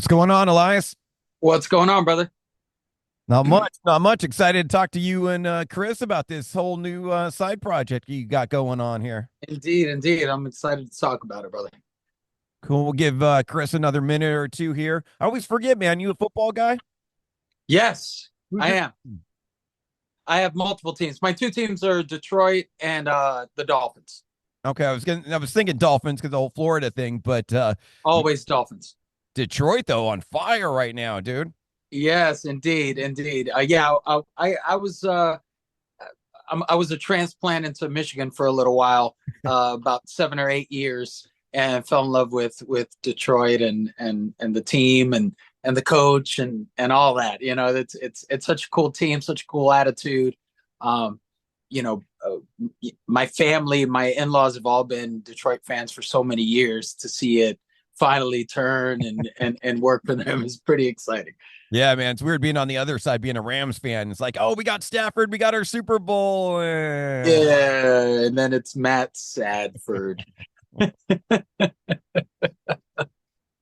What's going on, Elias? What's going on, brother? Not much, not much. Excited to talk to you and Chris about this whole new side project you got going on here. Indeed, indeed. I'm excited to talk about it, brother. Cool. We'll give Chris another minute or two here. I always forget, man. You a football guy? Yes, Who's I your am. I have multiple teams. My two teams are Detroit and the Dolphins. Okay, I was thinking Dolphins because the whole Florida thing, but Always Dolphins. Detroit though on fire right now, dude. Yes, indeed, indeed. Yeah, I was I was a transplant into Michigan for a little while, about 7 or 8 years, and fell in love with Detroit and the team and the coach and all that. You know, it's such a cool team, such a cool attitude. Um, you know, my family, my in-laws have all been Detroit fans for so many years. To see it finally turn and work for them is pretty exciting. Yeah, man. It's weird being on the other side, being a Rams fan. It's like, oh, we got Stafford, we got our Super Bowl. Yeah, and then it's Matt Sadford.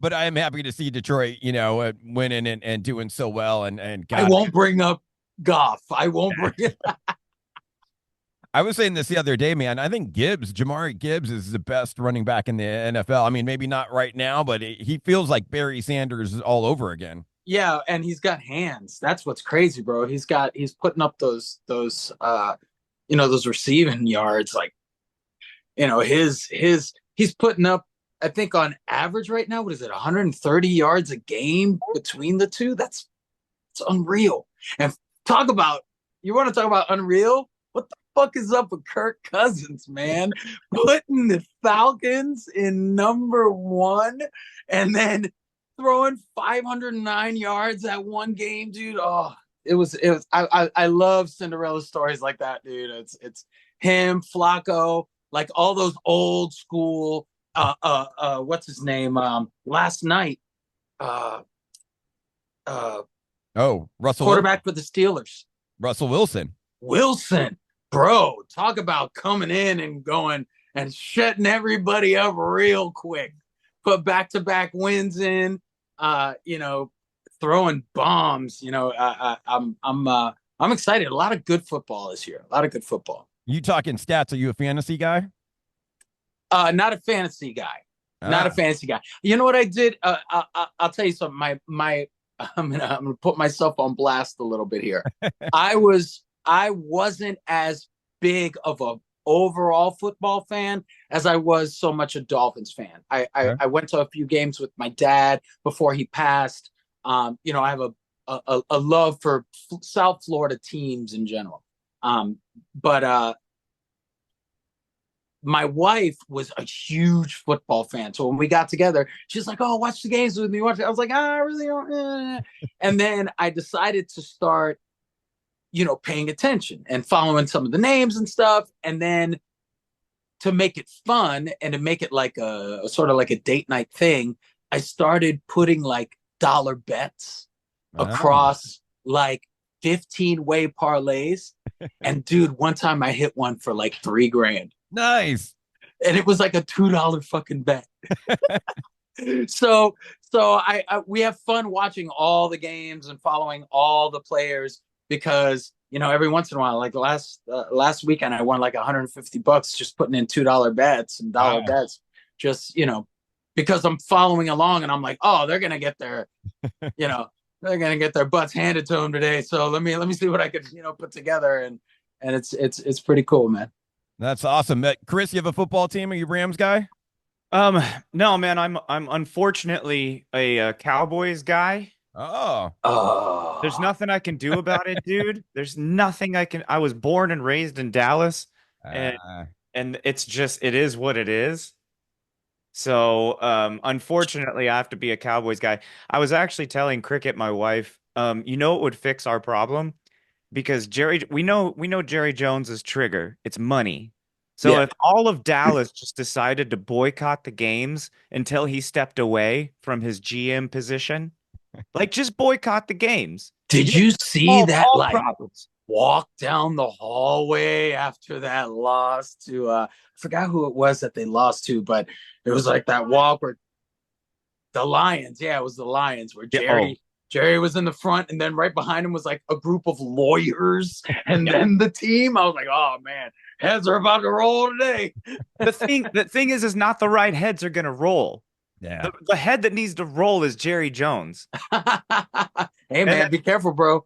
But I am happy to see Detroit, winning and doing so well. And I God, won't bring up Goff. I won't bring it. I was saying this the other day, man. I think Jamari Gibbs is the best running back in the NFL. I mean, maybe not right now, but he feels like Barry Sanders all over again. Yeah, and he's got hands. That's what's crazy, bro. He's putting up those receiving yards like his he's putting up, I think, on average right now, what is it, 130 yards a game between the two? It's unreal. And talk about you want to talk about unreal? What the fuck is up with Kirk Cousins, man? Putting the Falcons in number one and then throwing 509 yards at one game, dude. Oh, it was I love Cinderella stories like that, dude. It's him, Flacco, like all those old school what's his name? Last night, uh uh Oh, Russell Wilson. quarterback for the Steelers. Russell Wilson. Wilson, bro, talk about coming in and going and shutting everybody up real quick. Put back to back wins in, uh, you know, throwing bombs. I'm excited. A lot of good football this year. A lot of good football. You talking stats? Are you a fantasy guy? Not a fantasy guy. Not a Ah, fantasy guy. You know what I did? I'll tell you something. My I'm gonna put myself on blast a little bit here. I wasn't as big of a overall football fan as I was so much a Dolphins fan. I went to a few games with my dad before he passed. I have a love for South Florida teams in general. But my wife was a huge football fan. So when we got together, she's like, "Oh, watch the games with me." Watch it. I was like, "I really don't." And then I decided to start, paying attention and following some of the names and stuff. And then to make it fun and to make it like a sort of like a date night thing, I started putting like dollar bets ah. across like 15-way parlays. And dude, one time I hit one for like 3 grand. Nice. And it was like a $2 fucking bet. So I we have fun watching all the games and following all the players because every once in a while, like last weekend, I won like 150 bucks just putting in $2 bets and dollar Wow. bets, just because I'm following along and I'm like, oh, you know they're gonna get their butts handed to them today. So let me see what I could put together, and it's pretty cool, man. That's awesome. Chris, you have a football team? Are you a Rams guy? Um, no, man, I'm unfortunately a Cowboys guy. Oh, There's Oh, nothing I can do about it, dude. There's nothing I can. I was born and raised in Dallas, and uh, it is what it is. So, unfortunately, I have to be a Cowboys guy. I was actually telling Cricket, my wife, it would fix our problem because we know Jerry Jones's trigger. It's money. So yeah. if all of Dallas just decided to boycott the games until he stepped away from his GM position, like just boycott the games. Did You'll you see solve that all like problems. walk down the hallway after that loss to I forgot who it was that they lost to, but it was like that walk where The Lions. Yeah, it was the Lions where Yeah. Oh, Jerry was in the front, and then right behind him was like a group of lawyers, and yeah. then the team. I was like, oh man, heads are about to roll today. The thing is not the right heads are gonna roll. Yeah. The head that needs to roll is Jerry Jones. Hey And man, be careful, bro.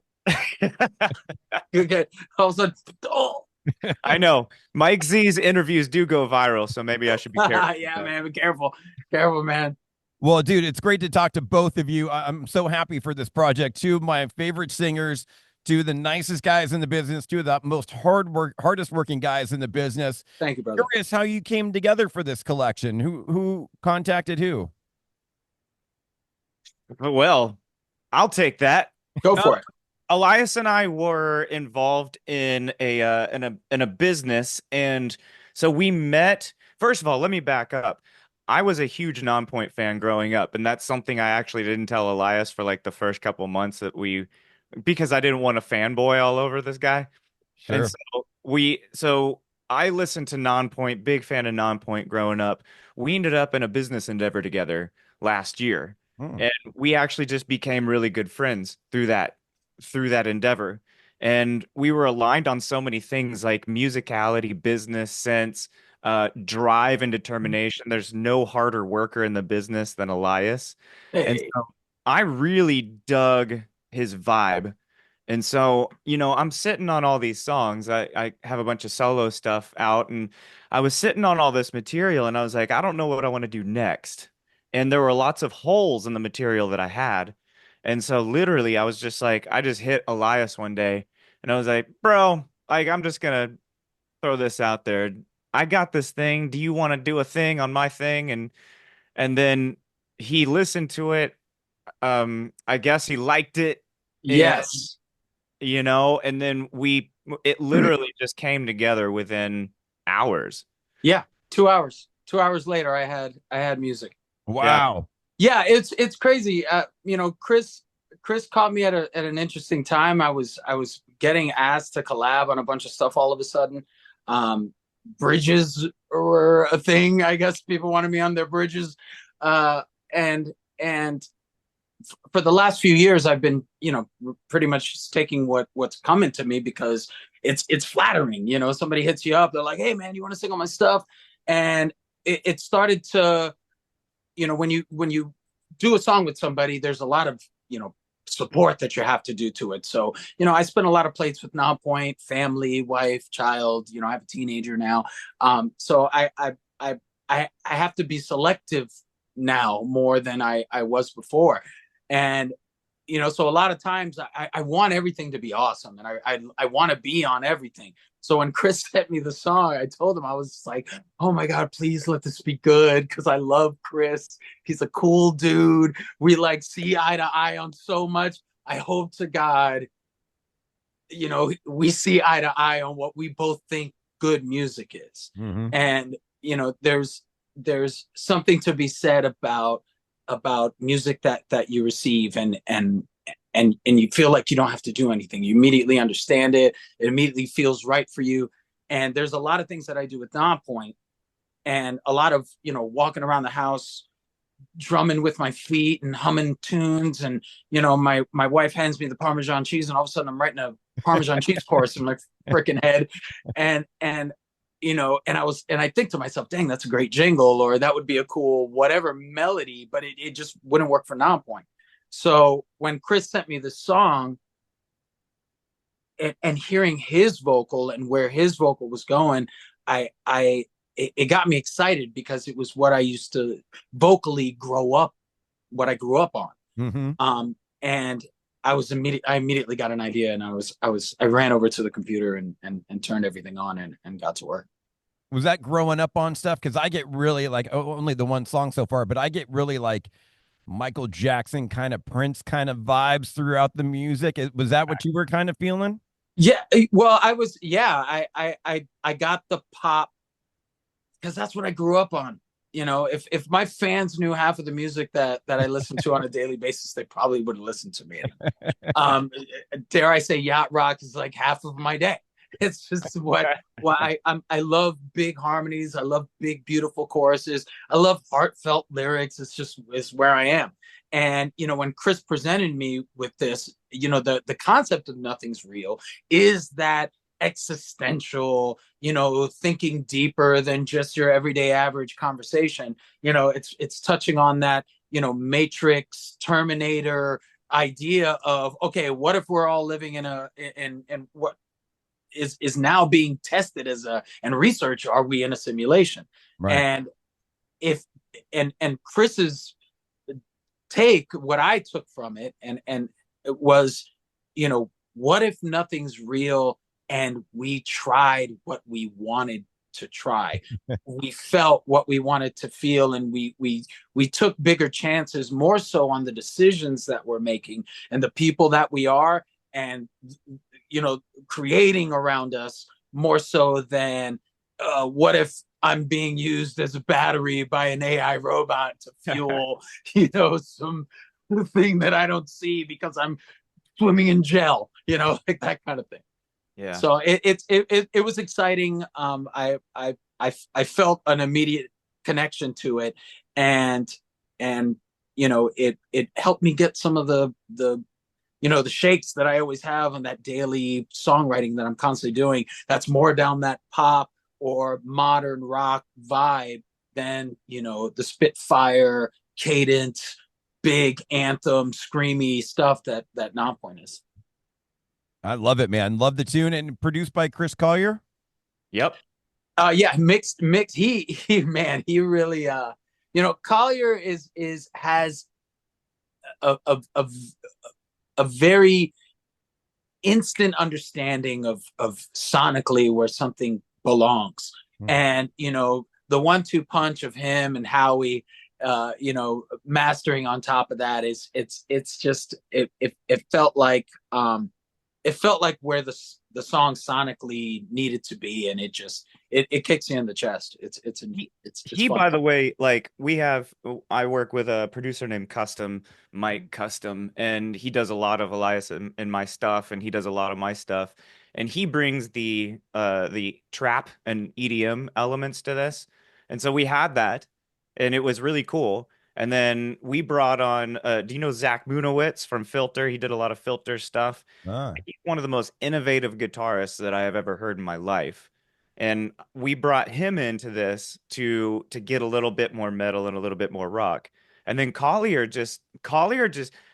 You get all of a sudden, oh. I know Mike Z's interviews do go viral, so maybe I should be careful with Yeah, that. man, be careful. Careful, man. Well, dude, it's great to talk to both of you. I'm so happy for this project. Two of my favorite singers, two of the nicest guys in the business, two of the most hardest working guys in the business. Thank you, brother. Curious how you came together for this collection. Who contacted who? Well, I'll take that. Go for it. Elias and I were involved in a business, and so we met. First of all, let me back up. I was a huge Nonpoint fan growing up, and that's something I actually didn't tell Elias for like the first couple months because I didn't want to fanboy all over this guy. And Sure. so I listened to Nonpoint, big fan of Nonpoint growing up. We ended up in a business endeavor together last year, Hmm. and we actually just became really good friends through that endeavor. And we were aligned on so many things like musicality, business sense, drive and determination. There's no harder worker in the business than Elias. And Hey, so I really dug his vibe. And so, I'm sitting on all these songs. I have a bunch of solo stuff out, and I was sitting on all this material, and I was like, I don't know what I want to do next. And there were lots of holes in the material that I had. And so, literally, I was just like, I just hit Elias one day, and I was like, bro, like, I'm just gonna throw this out there. I got this thing. Do you want to do a thing on my thing? And then he listened to it. I guess he liked it. yes. And then it literally just came together within hours. Yeah, 2 hours. 2 hours later, I had music. Yeah. Wow. Yeah, it's crazy. Chris caught me at an interesting time. I was getting asked to collab on a bunch of stuff all of a sudden. Bridges were a thing. I guess people wanted me on their bridges. And for the last few years, I've been, pretty much just taking what's coming to me because it's flattering. Somebody hits you up, they're like, "Hey, man, you want to sing on my stuff?" And it started to, when you do a song with somebody, there's a lot of support that you have to do to it. So I spend a lot of plates with Nonpoint, family, wife, child. I have a teenager now, so I have to be selective now more than I was before. And so a lot of times I want everything to be awesome, and I want to be on everything. So when Chris sent me the song, I told him, I was like, "Oh my God, please let this be good," because I love Chris. He's a cool dude. We like see eye to eye on so much. I hope to God, we see eye to eye on what we both think good music is. Hmm. And there's something to be said about music that you receive and you feel like you don't have to do anything. You immediately understand it. It immediately feels right for you. And there's a lot of things that I do with Nonpoint, and a lot of walking around the house drumming with my feet and humming tunes. And my wife hands me the Parmesan cheese, and all of a sudden I'm writing a Parmesan cheese chorus in my freaking head. And and I think to myself, dang, that's a great jingle, or that would be a cool whatever melody, but it just wouldn't work for Nonpoint. So when Chris sent me the song, and hearing his vocal and where his vocal was going, it got me excited because it was what I used to vocally what I grew up on. Hmm. And I immediately got an idea, and I ran over to the computer and turned everything on and got to work. Was that growing up on stuff? Because I get really like only the one song so far, but I get really like Michael Jackson kind of Prince kind of vibes throughout the music. Was that what you were kind of feeling? Yeah, well, I got the pop because that's what I grew up on. If my fans knew half of the music that I listen to on a daily basis, they probably wouldn't listen to me. Dare I say, yacht rock is like half of my day. It's just what I love big harmonies. I love big beautiful choruses. I love heartfelt lyrics. It's where I am. And when Chris presented me with this, the concept of nothing's real is that existential, thinking deeper than just your everyday average conversation. It's touching on that, Matrix, Terminator idea of, okay, what if we're all living in what is now being tested and research, are we in a simulation? Right. And if and Chris's take, what I took from it, and it was, what if nothing's real and we tried what we wanted to try? We felt what we wanted to feel, and we took bigger chances, more so on the decisions that we're making and the people that we are, and creating around us, more so than what if I'm being used as a battery by an AI robot to fuel, some thing that I don't see because I'm swimming in gel, like that kind of thing. Yeah. So it was exciting. I felt an immediate connection to it, and it helped me get some of the shakes that I always have on that daily songwriting that I'm constantly doing. That's more down that pop or modern rock vibe than the Spitfire cadence, big anthem, screamy stuff that Nonpoint is. I love it, man. Love the tune, and produced by Chris Collier. Yep. Yeah, mixed. Man, he really Collier has a very instant understanding of sonically where something belongs. And the 1-2 punch of him and Howie mastering on top of that is it's just it felt like where the song sonically needed to be, and it kicks you in the chest. It's he fun. By the way, like I work with a producer named Mike Custom, and he does a lot of Elias and my stuff, and he does a lot of my stuff, and he brings the trap and EDM elements to this, and so we had that, and it was really cool. And then we brought on, do you know Zach Munowitz from Filter? He did a lot of Filter stuff. Ah. He's one of the most innovative guitarists that I have ever heard in my life. And we brought him into this to get a little bit more metal and a little bit more rock. And then Collier just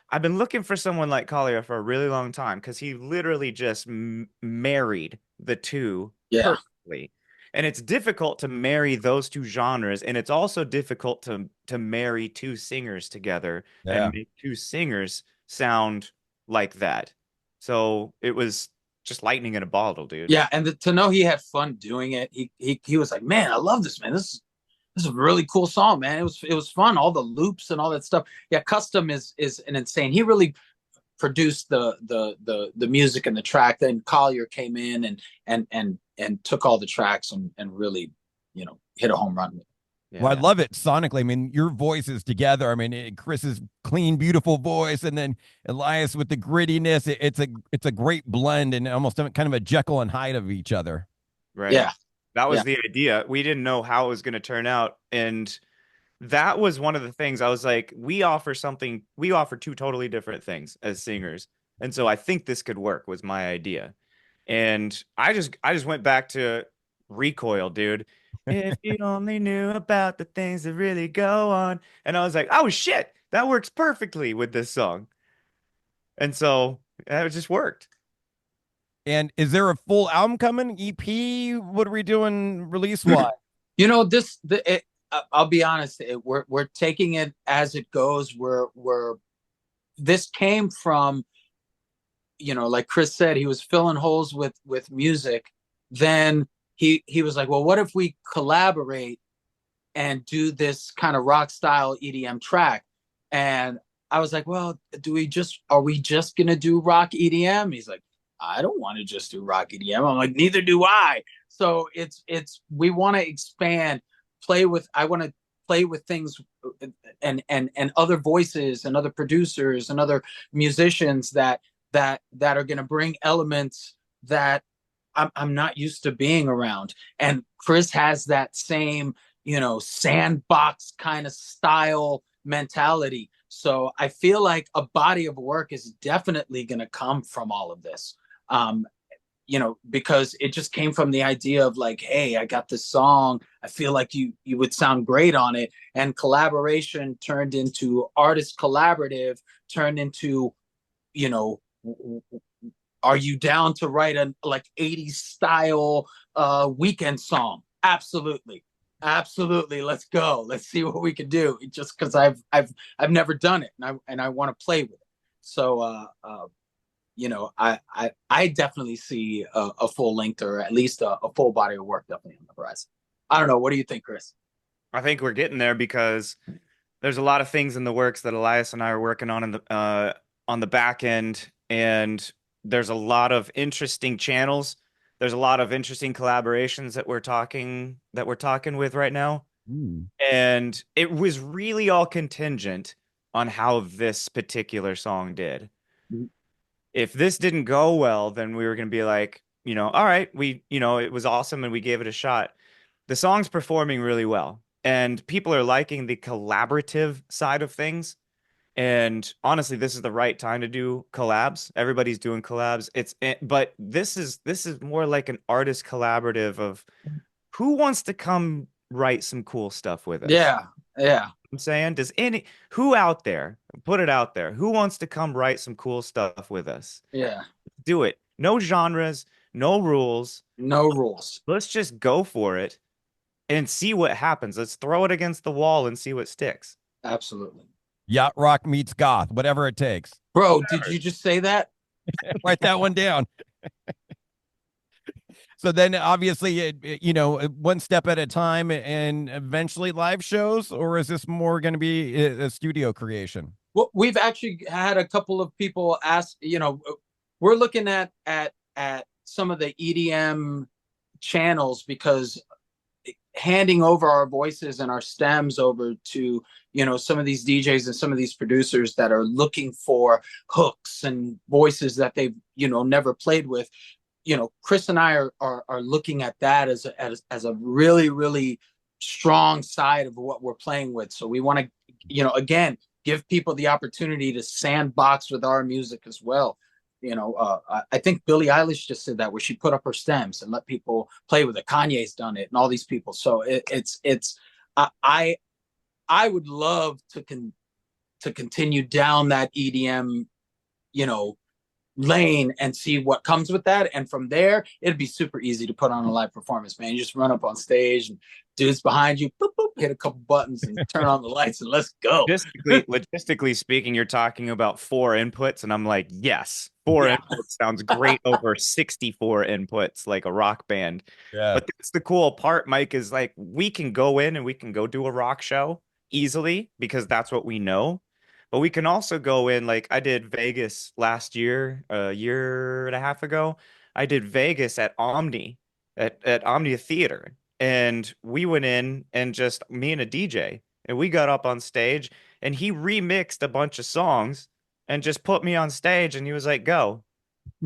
I've been looking for someone like Collier for a really long time because he literally just married the two Yeah. perfectly. And it's difficult to marry those two genres, and it's also difficult to marry two singers together Yeah. and make two singers sound like that. So it was just lightning in a bottle, dude. Yeah, and to know he had fun doing it, he was like, man, I love this, man. This is a really cool song, man. It was fun, all the loops and all that stuff. Yeah, Custom is an insane. He really produced the music and the track. Then Collier came in and took all the tracks and really hit a home run with it. Yeah, Well, I man. love it sonically. I mean, your voices together. I mean, Chris's clean, beautiful voice, and then Elias with the grittiness. It's a great blend, and almost kind of a Jekyll and Hyde of each other. Right. Yeah, That yeah, was the idea. We didn't know how it was going to turn out. And that was one of the things I was like, we offer two totally different things as singers. And so I think this could work was my idea. And I just went back to Recoil, dude. If you only knew about the things that really go on. And I was like, oh shit, that works perfectly with this song. And so it just worked. And is there a full album coming? EP? What are we doing release wise? I'll be honest. We're taking it as it goes. This came from, like Chris said, he was filling holes with music. Then he was like, well, what if we collaborate and do this kind of rock style EDM track? And I was like, well, are we just gonna do rock EDM? He's like, I don't want to just do rock EDM. I'm like, neither do I. So we want to expand, I want to play with things and other voices and other producers and other musicians that are going to bring elements that I'm not used to being around. And Chris has that same, sandbox kind of style mentality. So I feel like a body of work is definitely going to come from all of this. Um, because it just came from the idea of like, hey, I got this song. I feel like you would sound great on it. And collaboration turned into artist collaborative, turned into, you know, are you down to write a like 80s style weekend song? Absolutely. Absolutely. Let's go. Let's see what we can do. Just because I've never done it and I want to play with it. So I definitely see a full length or at least a full body of work definitely on the horizon. I don't know. What do you think, Chris? I think we're getting there because there's a lot of things in the works that Elias and I are working on the back end, and there's a lot of interesting channels. There's a lot of interesting collaborations that we're talking with right now. Hmm. And it was really all contingent on how this particular song did. If this didn't go well, then we were going to be like, all right, it was awesome and we gave it a shot. The song's performing really well, and people are liking the collaborative side of things. And honestly, this is the right time to do collabs. Everybody's doing collabs. But this is more like an artist collaborative of who wants to come write some cool stuff with us. Yeah, yeah, I'm saying, who out there, put it out there, who wants to come write some cool stuff with us? yeah. Do it. No genres, no rules. No rules. Let's just go for it and see what happens. Let's throw it against the wall and see what sticks. Absolutely. Yacht rock meets goth, whatever it takes. Bro, did you just say that? Write that one down. So then obviously, one step at a time and eventually live shows, or is this more going to be a studio creation? Well, we've actually had a couple of people ask, we're looking at some of the EDM channels because handing over our voices and our stems over to some of these DJs and some of these producers that are looking for hooks and voices that they've never played with. Chris and I are looking at that as a really, really strong side of what we're playing with. So we want to, again, give people the opportunity to sandbox with our music as well. I think Billie Eilish just did that, where she put up her stems and let people play with it. Kanye's done it, and all these people. So I would love to continue down that EDM, lane and see what comes with that. And from there, it'd be super easy to put on a live performance, man. You just run up on stage and dudes behind you, boop, boop, hit a couple buttons and turn on the lights and let's go. Logistically speaking, you're talking about 4 inputs, and I'm like, yes, four Yeah. inputs sounds great over 64 inputs like a rock band. Yeah. But that's the cool part, Mike, is like we can go in and we can go do a rock show easily because that's what we know. But we can also go in, like I did Vegas last year, a year and a half ago. I did Vegas at Omni, at Omnia Theater. And we went in and just me and a DJ, and we got up on stage and he remixed a bunch of songs and just put me on stage and he was like, go.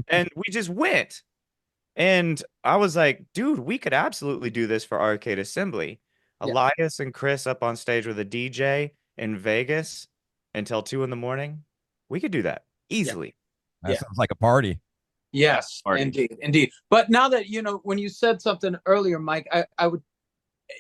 And we just went. And I was like, dude, we could absolutely do this for Arcade Assembly. Yeah. Elias and Chris up on stage with a DJ in Vegas until 2 in the morning. We could do that easily. That Yeah. sounds like a party. Yes, Party. indeed. But now that when you said something earlier, Mike, I would,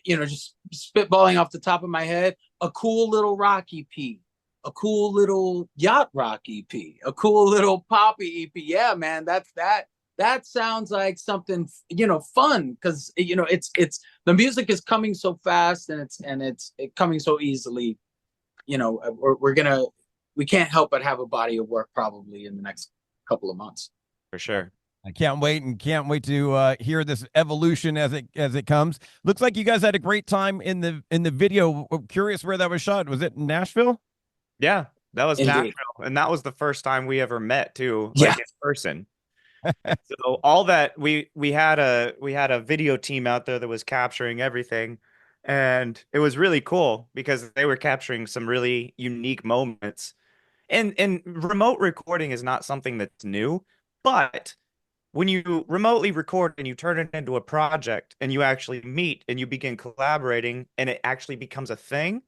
just spitballing off the top of my head, a cool little rock EP, a cool little yacht rock EP, a cool little poppy EP. Yeah, man, that sounds like something fun because it's the music is coming so fast and it's coming so easily. We can't help but have a body of work probably in the next couple of months. For sure. I can't wait to hear this evolution as it comes. Looks like you guys had a great time in the video. I'm curious where that was shot. Was it in Nashville? Yeah, that was Indeed. Nashville. And that was the first time we ever met too, Yeah. like in person. So all that we had a video team out there that was capturing everything. And it was really cool because they were capturing some really unique moments. And remote recording is not something that's new, but when you remotely record and you turn it into a project and you actually meet and you begin collaborating and it actually becomes a thing,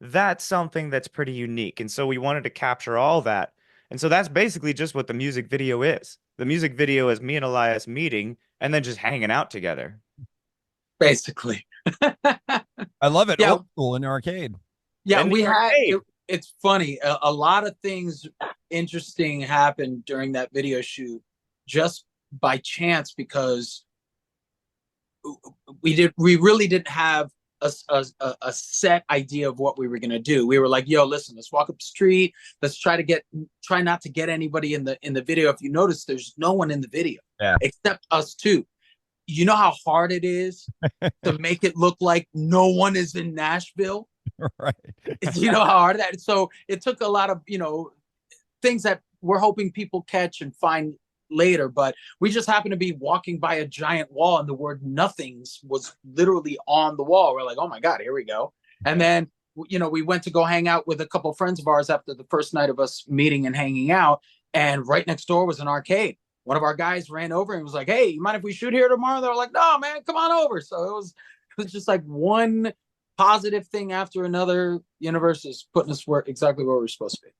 that's something that's pretty unique. And so we wanted to capture all that. And so that's basically just what the music video is. The music video is me and Elias meeting and then just hanging out together. Basically. I love it. Yeah, Old school in the arcade. yeah, In the we had arcade. it. It's funny. A lot of things interesting happened during that video shoot just by chance because we really didn't have a set idea of what we were going to do. We were like, yo, listen, let's walk up the street. Let's try not to get anybody in the video. If you notice, there's no one in the video Yeah. except us two. You know how hard it is to make it look like no one is in Nashville? Right. You know how hard that is? So it took a lot of, things that we're hoping people catch and find later, but we just happened to be walking by a giant wall and the word nothings was literally on the wall. We're like, oh my God, here we go. And then, we went to go hang out with a couple of friends of ours after the first night of us meeting and hanging out. And right next door was an arcade. One of our guys ran over and was like, hey, you mind if we shoot here tomorrow? They're like, no, man, come on over. So it was just like one positive thing after another. Universe is putting us exactly where we're supposed to be.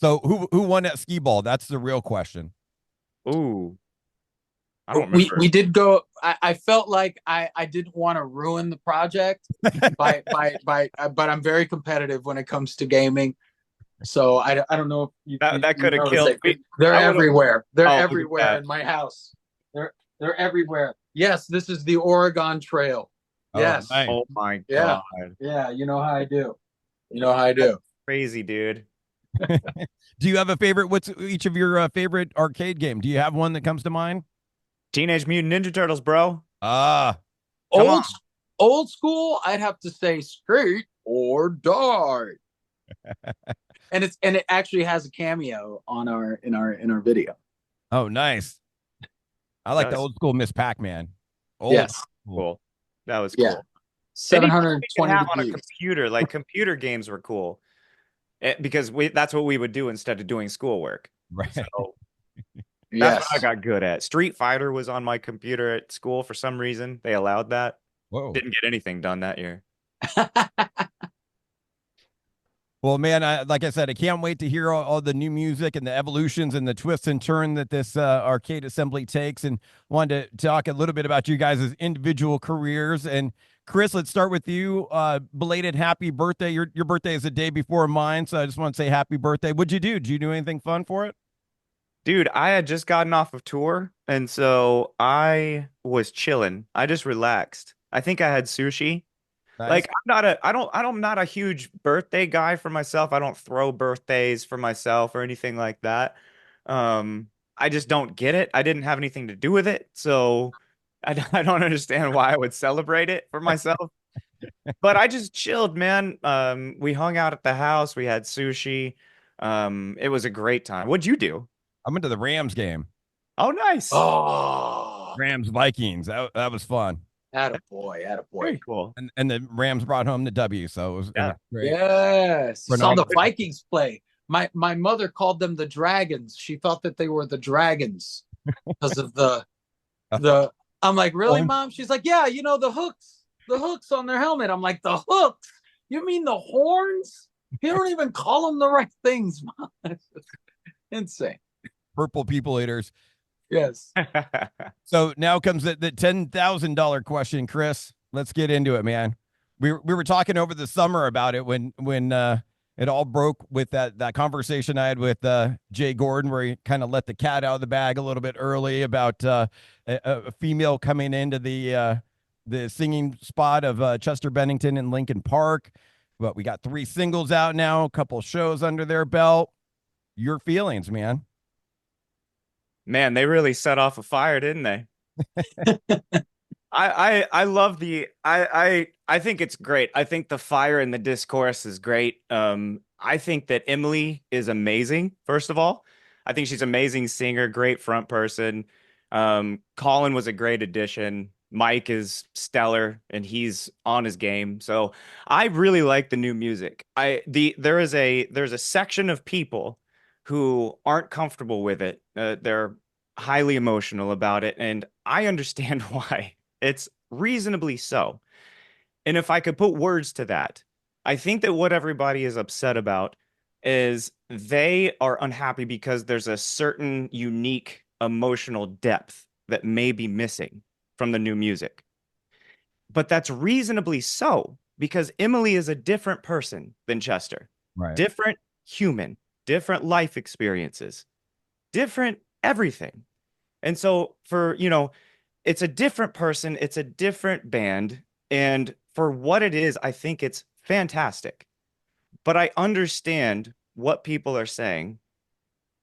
So who won that skee ball? That's the real question. Ooh, I don't we remember. we did go. I felt like I didn't want to ruin the project but I'm very competitive when it comes to gaming. So I don't know if That could have noticed killed it. me. They're I would've- everywhere. They're Oh, look at everywhere that. in my house. They're everywhere. Yes, this is the Oregon Trail. Oh, Yes. nice. Oh my Yeah. God. Yeah, you know how I do. You know how I do. Crazy, dude. Do you have a favorite? What's each of your favorite arcade game? Do you have one that comes to mind? Teenage Mutant Ninja Turtles, bro. Ah, Come Old on. old school, I'd have to say Skate or Die. And it actually has a cameo on our video. oh, nice. I like the Does. old school Miss Pac-Man. Old Yes. school. Cool. That was Yeah. cool. Anything we could 720 have on a degrees. computer, like computer games were cool. Because that's what we would do instead of doing schoolwork. Right. So that's Yes. what I got good at. Street Fighter was on my computer at school for some reason. They allowed that. Whoa. Didn't get anything done that year. Well, man, like I said, I can't wait to hear all the new music and the evolutions and the twists and turn that this arcade assembly takes. And wanted to talk a little bit about you guys' individual careers. And Chris, let's start with you. Belated happy birthday. Your birthday is the day before mine, so I just want to say happy birthday. What'd you do? Did you do anything fun for it? Dude, I had just gotten off of tour, and so I was chilling. I just relaxed. I think I had sushi. Nice. Like I'm not a huge birthday guy for myself. I don't throw birthdays for myself or anything like that. I just don't get it. I didn't have anything to do with it, so I don't understand why I would celebrate it for myself. But I just chilled, man. We hung out at the house. We had sushi. It was a great time. What'd you do? I'm into the Rams game. Oh, nice. Oh, Rams Vikings. That was fun. attaboy, Very attaboy. cool. And the Rams brought home the W, so it was Yeah. great. Yes. For Saw the Ronaldo. Vikings play. My mother called them the Dragons. She thought that they were the Dragons because of the I'm like, really, Oh. Mom? She's like, yeah, the hooks on their helmet. I'm like, the hooks? You mean the horns? You don't even call them the right things, Mom. Insane. Purple people eaters. Yes. So now comes the $10,000 question, Chris. Let's get into it, man. We were talking over the summer about it when it all broke with that conversation I had with Jay Gordon, where he kind of let the cat out of the bag a little bit early about a female coming into the singing spot of Chester Bennington and Linkin Park. But we got 3 singles out now, a couple shows under their belt. Your feelings, man. Man, they really set off a fire, didn't they? I love I think it's great. I think the fire in the discourse is great. I think that Emily is amazing, first of all. I think she's an amazing singer, great front person. Colin was a great addition. Mike is stellar and he's on his game. So I really like the new music. There's a section of people who aren't comfortable with it. They're highly emotional about it, and I understand why. It's reasonably so. And if I could put words to that, I think that what everybody is upset about is they are unhappy because there's a certain unique emotional depth that may be missing from the new music. But that's reasonably so because Emily is a different person than Chester, Right. different human, different life experiences, different everything. And so it's a different person, it's a different band, and for what it is, I think it's fantastic. But I understand what people are saying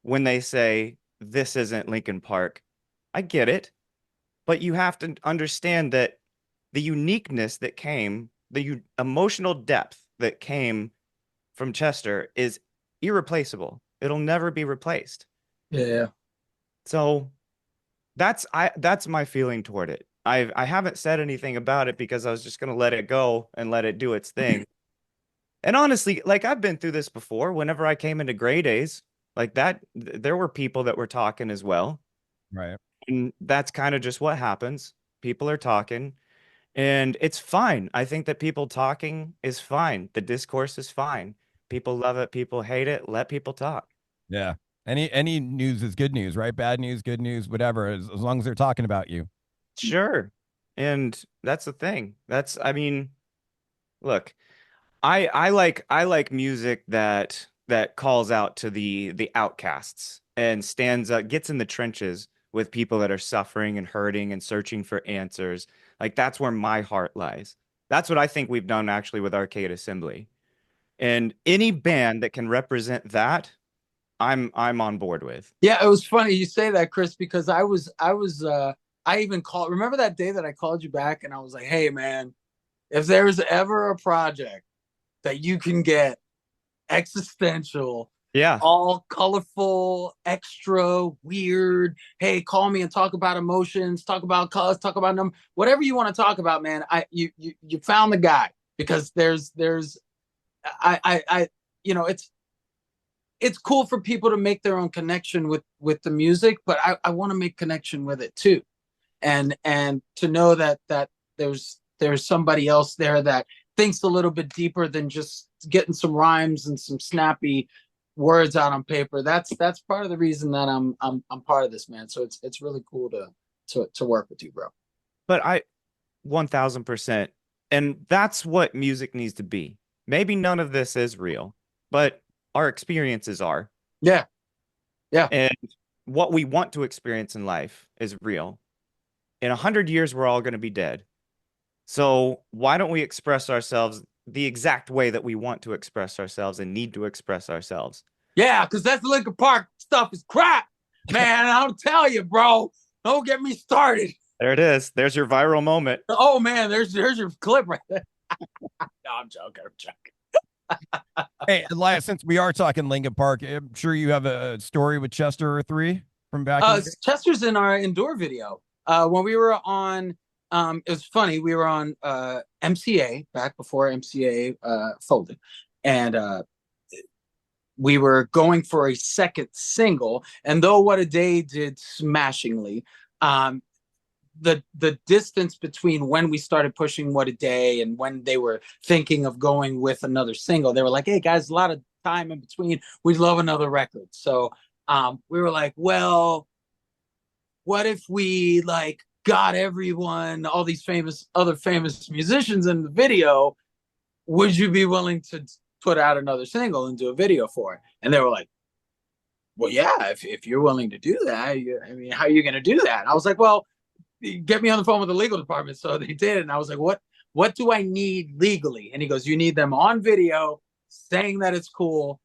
when they say this isn't Linkin Park. I get it, but you have to understand that the uniqueness that came, emotional depth that came from Chester is irreplaceable. It'll never be replaced. Yeah. So that's my feeling toward it. I haven't said anything about it because I was just gonna let it go and let it do its thing. And honestly, like I've been through this before. Whenever I came into Gray Days, like that, there were people that were talking as well. Right. And that's kind of just what happens. People are talking, and it's fine. I think that people talking is fine. The discourse is fine. People love it, people hate it. Let people talk. Yeah. Any news is good news, right? Bad news, good news, whatever, as long as they're talking about you. Sure. And that's the thing. I mean, look, I like music that calls out to the outcasts and stands up, gets in the trenches with people that are suffering and hurting and searching for answers. Like that's where my heart lies. That's what I think we've done actually with Arcade Assembly. And any band that can represent that, I'm on board with. Yeah, it was funny you say that, Chris, because I even called, remember that day that I called you back and I was like, hey man, if there's ever a project that you can get existential, Yeah. all colorful, extra weird, hey, call me and talk about emotions, talk about colors, talk about them, whatever you want to talk about, man. You found the guy, because there's I it's cool for people to make their own connection with the music, but I want to make connection with it too, and to know that there's somebody else there that thinks a little bit deeper than just getting some rhymes and some snappy words out on paper. That's part of the reason that I'm part of this, man. So it's really cool to work with you, bro. But I 1000%. And that's what music needs to be. Maybe none of this is real, but our experiences are. Yeah, yeah, And what we want to experience in life is real. In 100 years, we're all going to be dead. So why don't we express ourselves the exact way that we want to express ourselves and need to express ourselves? yeah. Because that's Linkin Park stuff is crap, man. I'll tell you, bro. Don't get me started. There it is. There's your viral moment. Oh man, there's your clip right there. No, I'm joking. I'm joking. Hey, Elias, since we are talking Linkin Park, I'm sure you have a story with Chester or three from back in the day. Chester's in our Endure video. When we were on, it was funny. We were on MCA back before MCA folded, and we were going for a second single. And though What a Day did smashingly, um, the distance between when we started pushing What a Day and when they were thinking of going with another single, they were like, hey guys, a lot of time in between, we'd love another record. So we were like, well, what if we like got everyone, all these other famous musicians in the video? Would you be willing to put out another single and do a video for it? And they were like, well, yeah, if you're willing to do that. I mean, how are you going to do that? I was like, well, get me on the phone with the legal department. So they did. And I was like, what do I need legally? And he goes, you need them on video saying that it's cool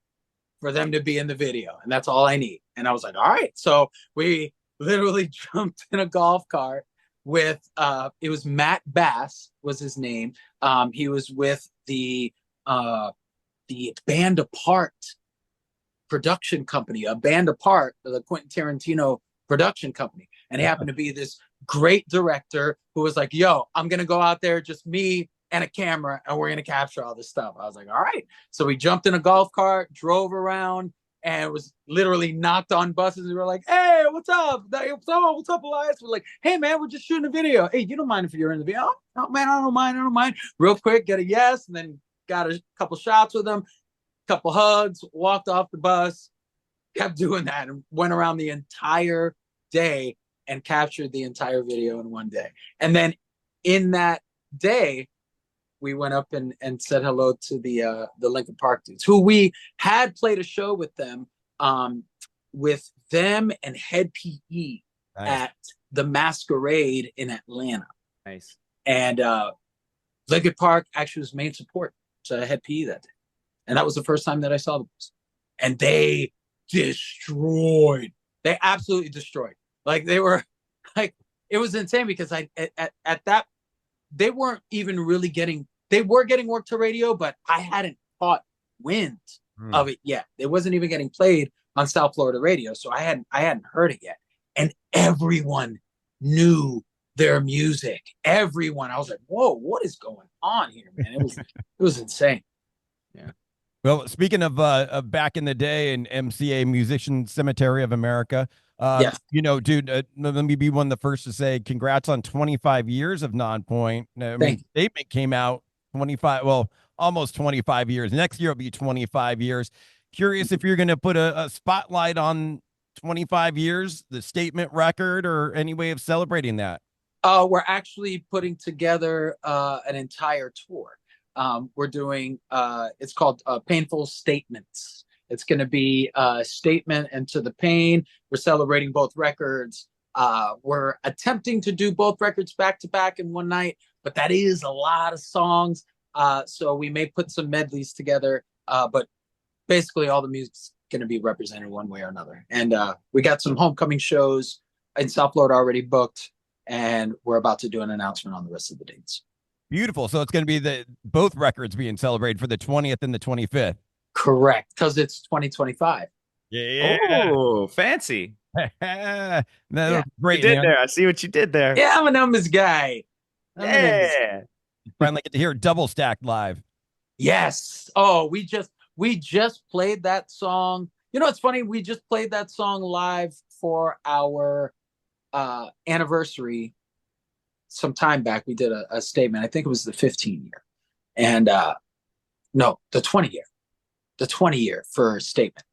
for them to be in the video. And that's all I need. And I was like, all right. So we literally jumped in a golf cart with, it was Matt Bass was his name. He was with the Band Apart production company, a Band Apart, the Quentin Tarantino production company. And he happened to be this great director who was like, yo, I'm going to go out there, just me and a camera, and we're going to capture all this stuff. I was like, all right. So we jumped in a golf cart, drove around, and was literally knocked on buses. We were like, "Hey, what's up? What's up, Elias?" We're like, "Hey, man, we're just shooting a video. Hey, you don't mind if you're in the video?" "Oh, man, I don't mind. I don't mind." Real quick, get a yes, and then got a couple shots with them, couple hugs, walked off the bus, kept doing that, and went around the entire day and captured the entire video in one day. And then in that day, we went up and said hello to the Linkin Park dudes, who we had played a show with them and Head PE Nice. at the Masquerade in Atlanta. Nice. And Linkin Park actually was main support to Head PE that day. And that was the first time that I saw them. And they destroyed. They absolutely destroyed. Like they were like, it was insane because at that, they weren't even really they were getting work to radio, but I hadn't caught wind of it yet. It wasn't even getting played on South Florida radio. So I hadn't heard it yet. And everyone knew their music. Everyone. I was like, whoa, what is going on here, man? It was insane. Yeah. Well, speaking of back in the day in MCA, Musician Cemetery of America, Yes. you know, dude, let me be one of the first to say congrats on 25 years of Nonpoint. I mean, statement came out 25, well, almost 25 years. Next year will be 25 years. Curious if you're going to put a spotlight on 25 years, the statement record, or any way of celebrating that. We're actually putting together an entire tour. We're doing it's called Painful Statements. It's going to be a statement into the pain. We're celebrating both records. We're attempting to do both records back to back in one night, but that is a lot of songs. So we may put some medleys together, but basically all the music's going to be represented one way or another. And we got some homecoming shows in South Florida already booked, and we're about to do an announcement on the rest of the dates. Beautiful. So it's going to be both records being celebrated for the 20th and the 25th. Correct, because it's 2025. Yeah. Oh, fancy. That's Yeah. great. You did Man. there. I see what you did there. Yeah, I'm a numbers guy. Yeah. Finally get to hear double stacked live. Yes. Oh, we just played that song. You know, it's funny. We just played that song live for our anniversary some time back. We did a statement. I think it was the 15 year, and no, the 20 year. The 20 year for statement.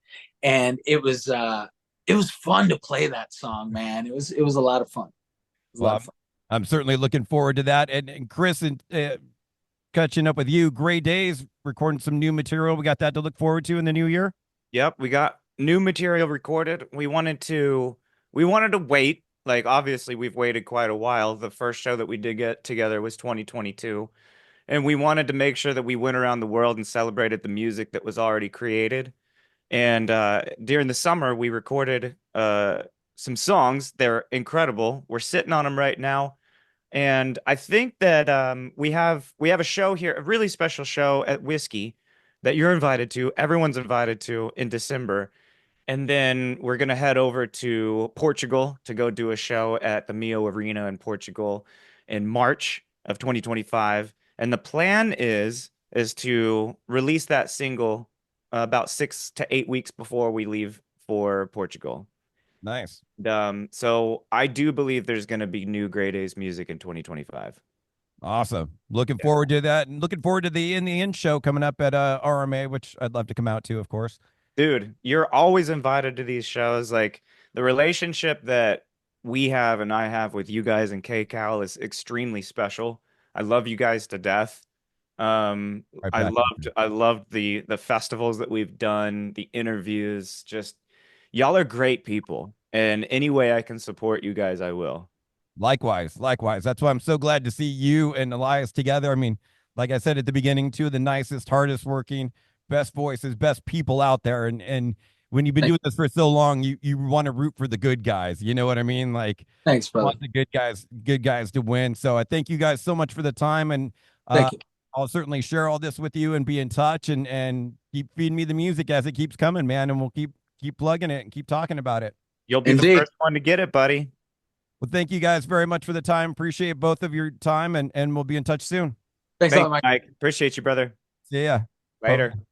And it was fun to play that song, man. It was a lot of fun. I'm certainly looking forward to that. And Chris, and catching up with you, Gray Daze, recording some new material. We got that to look forward to in the new year. Yep, we got new material recorded. We wanted to wait. Like obviously we've waited quite a while. The first show that we did get together was 2022. And we wanted to make sure that we went around the world and celebrated the music that was already created. And during the summer, we recorded some songs. They're incredible. We're sitting on them right now. And I think that we have a show here, a really special show at Whiskey that you're invited to. Everyone's invited to in December. And then we're going to head over to Portugal to go do a show at the Mio Arena in Portugal in March of 2025. And the plan is to release that single about 6 to 8 weeks before we leave for Portugal. Nice. So I do believe there's going to be new Gray Daze music in 2025. Awesome. Looking forward to that, and looking forward to the In the End show coming up at RMA, which I'd love to come out to, of course. Dude, you're always invited to these shows. Like the relationship that we have and I have with you guys and KCal is extremely special. I love you guys to death. Right I back. loved the festivals that we've done, the interviews. Just y'all are great people, and any way I can support you guys, I will. Likewise. That's why I'm so glad to see you and Elias together. I mean, like I said at the beginning, two of the nicest, hardest working, best voices, best people out there. And when you've been doing this for so long, you want to root for the good guys. You know what I mean? Like, Thanks, brother. Want the good guys to win. So I thank you guys so much for the time, and Thank you. I'll certainly share all this with you and be in touch, and keep feeding me the music as it keeps coming, man. And we'll keep plugging it and keep talking about it. You'll be the first one to get it, buddy. Well, thank you guys very much for the time. Appreciate both of your time, and we'll be in touch soon. Thanks a lot, Mike. Appreciate you, brother. See ya. Later. Bye.